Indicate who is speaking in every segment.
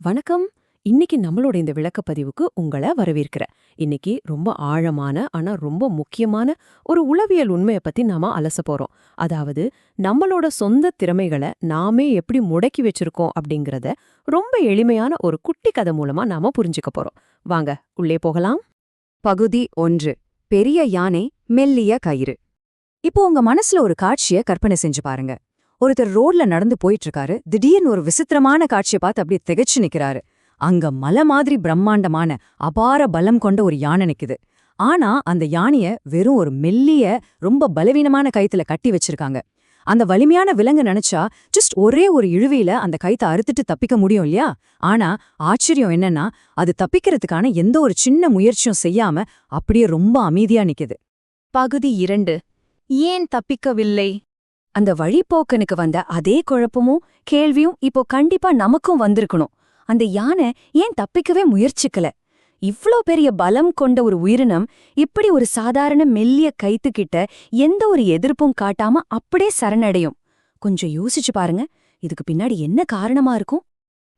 Speaker 1: வணக்கம். இன்னைக்கு நம்மளோட இந்த விளக்கப்பதிவுக்கு உங்கள வரவேற்கிறேன். இன்னைக்கு ரொம்ப ஆழமான, ஆனா ரொம்ப முக்கியமான ஒரு உளவியல் உண்மைய பத்தி நாம அலச போறோம். அதாவது, நம்மளோட சொந்த திறமைகள நாமே எப்படி முடக்கி வச்சிருக்கோம் அப்படிங்கறத ரொம்ப எளிமையான ஒரு குட்டி கதை மூலமா நாம புரிஞ்சுக்க போறோம். வாங்க, உள்ளே போகலாம்.
Speaker 2: பகுதி 1. பெரிய யானை, மெல்லிய கயிறு. இப்போ உங்க மனசுல ஒரு காட்சிய கற்பனை செஞ்சு பாருங்க. ஒருத்தர் ரோட்ல நடந்து போயிட்டு இருக்காரு. திடீர்னு ஒரு விசித்திரமான காட்சியை பார்த்து அப்படியே திகைச்சு நிக்கிறாரு. அங்க மலை மாதிரி பிரம்மாண்டமான அபார பலம் கொண்ட ஒரு யானை நிக்குது. ஆனா அந்த யானைய வெறும் ஒரு மெல்லிய, ரொம்ப பலவீனமான கயித்துல கட்டி வச்சிருக்காங்க. அந்த வலிமையான விலங்கு நினைச்சா ஜஸ்ட் ஒரே ஒரு இழுவையில அந்த கயித்தை அறுத்துட்டு தப்பிக்க முடியும் இல்லையா? ஆனா ஆச்சரியம் என்னன்னா, அது தப்பிக்கிறதுக்கான எந்த ஒரு சின்ன முயற்சியும் செய்யாம அப்படியே ரொம்ப அமைதியா நிக்குது.
Speaker 3: பகுதி 2. ஏன் தப்பிக்கவில்லை?
Speaker 2: அந்த வழிப்போக்கனுக்கு வந்த அதே குழப்பமும் கேள்வியும் இப்போ கண்டிப்பா நமக்கும் வந்திருக்கணும். அந்த யானை ஏன் தப்பிக்கவே முயற்சிக்கல? இவ்ளோ பெரிய பலம் கொண்ட ஒரு உயிரினம் இப்படி ஒரு சாதாரண மெல்லிய கயித்துக்கிட்ட எந்த ஒரு எதிர்ப்பும் காட்டாம அப்படியே சரணடையும். கொஞ்சம் யோசிச்சு பாருங்க, இதுக்கு பின்னாடி என்ன காரணமா இருக்கும்?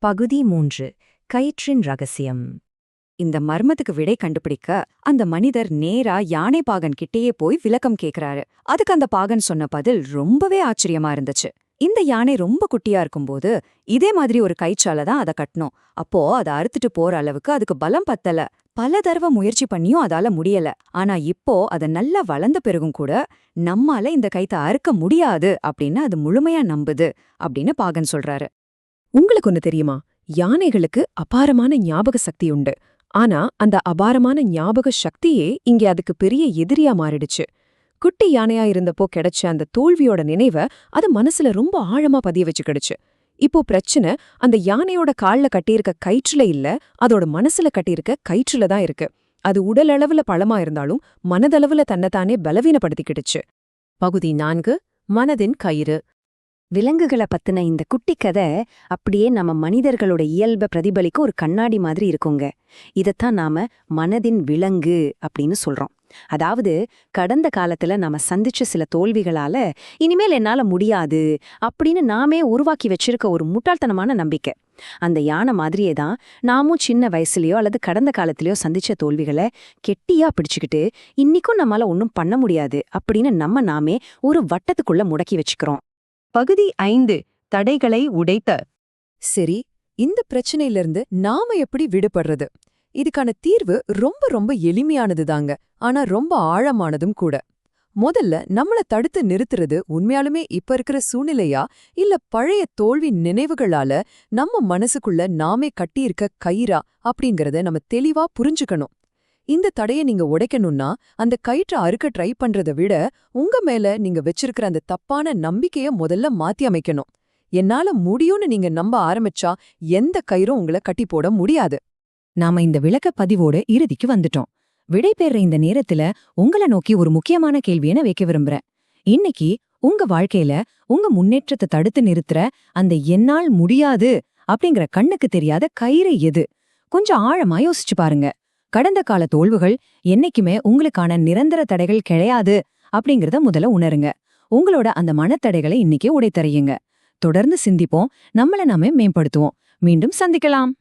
Speaker 2: பகுதி 3. கயிற்றின் ரகசியம். இந்த மர்மத்துக்கு விடை கண்டுபிடிக்க அந்த மனிதர் நேரா யானை பாகன் கிட்டேயே போய் விளக்கம் கேக்குறாரு. அதுக்கு அந்த பாகன் சொன்ன பதில் ரொம்பவே ஆச்சரியமா இருந்துச்சு. இந்த யானை ரொம்ப குட்டியா இருக்கும்போது இதே மாதிரி ஒரு கயிற்றால தான் அதை கட்டணும். அப்போ அதை அறுத்துட்டு போற அளவுக்கு அதுக்கு பலம் பத்தல. பல தடவை முயற்சி பண்ணியும் அதால முடியல. ஆனா இப்போ அதை நல்லா வளர்ந்த பிறகும் கூட நம்மால இந்த கயித்தை அறுக்க முடியாது அப்படின்னு அது முழுமையா நம்புது அப்படின்னு பாகன் சொல்றாரு.
Speaker 1: உங்களுக்கு ஒண்ணு தெரியுமா? யானைகளுக்கு அபாரமான ஞாபக சக்தி உண்டு. ஆனா அந்த அபாரமான ஞாபக சக்தியே இங்கே அதுக்கு பெரிய எதிரியா மாறிடுச்சு. குட்டி யானையா இருந்தப்போ கிடைச்ச அந்த தோல்வியோட நினைவ அது மனசுல ரொம்ப ஆழமா பதிய வச்சுக்கிடுச்சு. இப்போ பிரச்சனை அந்த யானையோட கால்ல கட்டியிருக்க கயிற்றுல இல்ல, அதோட மனசுல கட்டியிருக்க கயிற்றுல தான் இருக்கு. அது உடல் அளவுல பலமா இருந்தாலும் மனதளவுல தன்னைத்தானே பலவீனப்படுத்திக்கிடுச்சு. பகுதி 4. மனதின் கயிறு.
Speaker 2: விலங்குகளை பத்தின இந்த குட்டி கதை அப்படியே நம்ம மனிதர்களோட இயல்பை பிரதிபலிக்க ஒரு கண்ணாடி மாதிரி இருக்குங்க. இதத்தான் நாம மனதின் விலங்கு அப்படின்னு சொல்றோம். அதாவது, கடந்த காலத்துல நாம சந்திச்ச சில தோல்விகளால இனிமேல் என்னால முடியாது அப்படின்னு நாமே உருவாக்கி வச்சிருக்க ஒரு முட்டாள்தனமான நம்பிக்கை. அந்த யானை மாதிரியே தான் நாமும் சின்ன வயசுலயோ அல்லது கடந்த காலத்திலயோ சந்திச்ச தோல்விகளை கெட்டியா பிடிச்சுக்கிட்டு இன்னிக்கும் நம்மளால ஒன்னும் பண்ண முடியாது அப்படின்னு நாமே ஒரு வட்டத்துக்குள்ள முடக்கி வச்சுக்கிறோம்.
Speaker 3: பகுதி 5. தடைகளை உடைத்த.
Speaker 1: சரி, இந்த பிரச்சனையிலிருந்து நாம எப்படி விடுபடுறது? இதுக்கான தீர்வு ரொம்ப ரொம்ப எளிமையானது தாங்க, ஆனா ரொம்ப ஆழமானதும் கூட. முதல்ல நம்மள தடுத்து நிறுத்துறது உண்மையாலுமே இப்ப இருக்கிற சூழ்நிலையா, இல்ல பழைய தோல்வி நினைவுகளால நம்ம மனசுக்குள்ள நாமே கட்டியிருக்க கயிறா அப்படிங்கறத நம்ம தெளிவா புரிஞ்சுக்கணும். இந்த தடையை நீங்க உடைக்கணும்னா அந்த கயிற்றை அறுக்க ட்ரை பண்றதை விட உங்க மேல நீங்க வச்சிருக்கிற அந்த தப்பான நம்பிக்கைய முதல்ல மாத்தி அமைக்கணும். என்னால முடியும்னு நீங்க நம்ப ஆரம்பிச்சா எந்த கயிறும் உங்களை கட்டி போட முடியாது.
Speaker 2: நாம இந்த விளக்க பதிவோட இறுதிக்கு வந்துட்டோம். விடைபெற இந்த நேரத்துல உங்களை நோக்கி ஒரு முக்கியமான கேள்வியை வைக்க விரும்புறேன். இன்னைக்கு உங்க வாழ்க்கையில உங்க முன்னேற்றத்தை தடுத்து நிறுத்துற அந்த என்னால் முடியாது அப்படிங்கிற கண்ணுக்கு தெரியாத கயிறு எது? கொஞ்சம் ஆழமா யோசிச்சு பாருங்க. கடந்த கால தோல்வுகள் என்னைக்குமே உங்களுக்கான நிரந்தர தடைகள் கிடையாது அப்படிங்கறத முதல்ல உணருங்க. உங்களோட அந்த மனத்தடைகளை இன்னைக்கே உடைத்தறியுங்க. தொடர்ந்து சிந்திப்போம், நம்மள நாமே மேம்படுத்துவோம். மீண்டும் சந்திக்கலாம்.